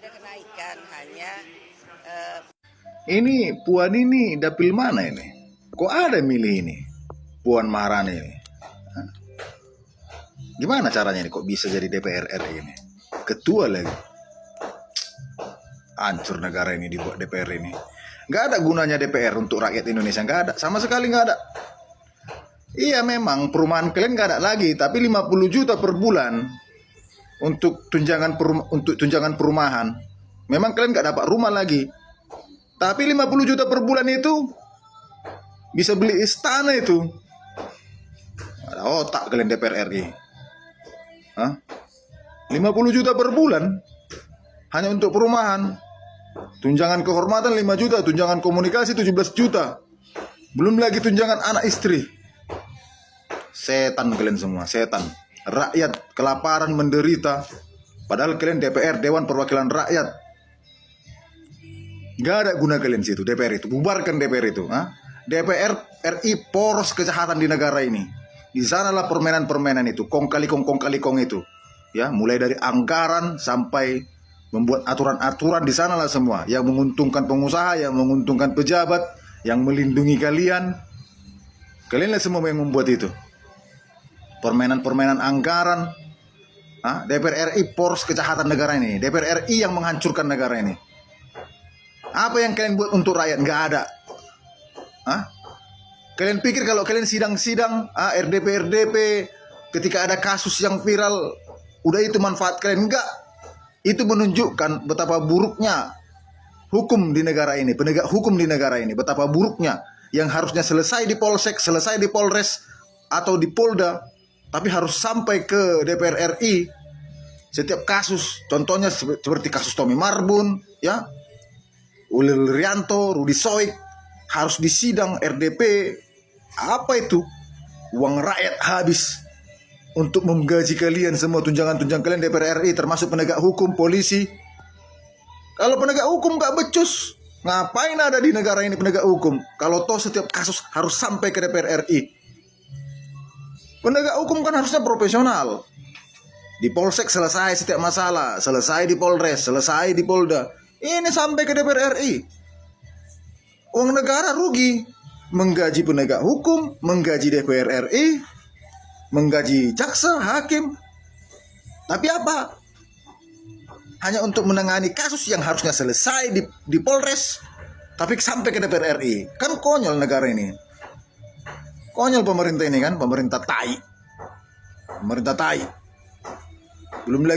ada kenaikan, hanya Ini Puan ini dapil mana ini? Kok ada milih ini? Puan Maharani ini. Hah? Gimana caranya ini kok bisa jadi DPR RI ini? Ketua lagi. Hancur negara ini dibuat DPR ini. Nggak ada gunanya DPR untuk rakyat Indonesia. Nggak ada. Sama sekali nggak ada. Iya memang perumahan kalian nggak ada lagi. Tapi 50 juta per bulan untuk tunjangan perumahan. Memang kalian nggak dapat rumah lagi. Tapi 50 juta per bulan itu bisa beli istana itu. Ada otak kalian DPR RI. Hah? 50 juta per bulan hanya untuk perumahan. Tunjangan kehormatan 5 juta, tunjangan komunikasi 17 juta. Belum lagi tunjangan anak istri. Setan kalian semua, setan. Rakyat kelaparan menderita. Padahal kalian DPR, Dewan Perwakilan Rakyat. Gak ada guna kalian situ, DPR itu. Bubarkan DPR itu. Ha? DPR RI poros kejahatan di negara ini. Di sanalah permainan-permainan itu, kong kali kong itu. Ya, mulai dari anggaran sampai membuat aturan-aturan di sanalah semua. Yang menguntungkan pengusaha, yang menguntungkan pejabat, yang melindungi kalian. Kalianlah semua yang membuat itu. Permainan-permainan anggaran. Ha? DPR RI poros kejahatan negara ini. DPR RI yang menghancurkan negara ini. Apa yang kalian buat untuk rakyat? Nggak ada. Hah? Kalian pikir kalau kalian sidang-sidang, RDP, ketika ada kasus yang viral, udah itu manfaat kalian? Enggak. Itu menunjukkan betapa buruknya hukum di negara ini, penegak hukum di negara ini. Betapa buruknya yang harusnya selesai di Polsek, selesai di Polres, atau di Polda, tapi harus sampai ke DPR RI. Setiap kasus, contohnya seperti kasus Tommy Marbun, ya, Ulil Rianto, Rudi Soik, harus disidang RDP. Apa itu? Uang rakyat habis untuk menggaji kalian semua, tunjangan-tunjangan kalian DPR RI, termasuk penegak hukum, polisi. Kalau penegak hukum gak becus, ngapain ada di negara ini penegak hukum? Kalau toh setiap kasus harus sampai ke DPR RI. Penegak hukum kan harusnya profesional. Di Polsek selesai setiap masalah, selesai di Polres, selesai di Polda. Ini sampai ke DPR RI. Uang negara rugi. Menggaji penegak hukum, menggaji DPR RI, menggaji jaksa, hakim. Tapi apa? Hanya untuk menangani kasus yang harusnya selesai di Polres, tapi sampai ke DPR RI. Kan konyol negara ini. Konyol pemerintah ini kan, pemerintah tai. Pemerintah tai. Belum lagi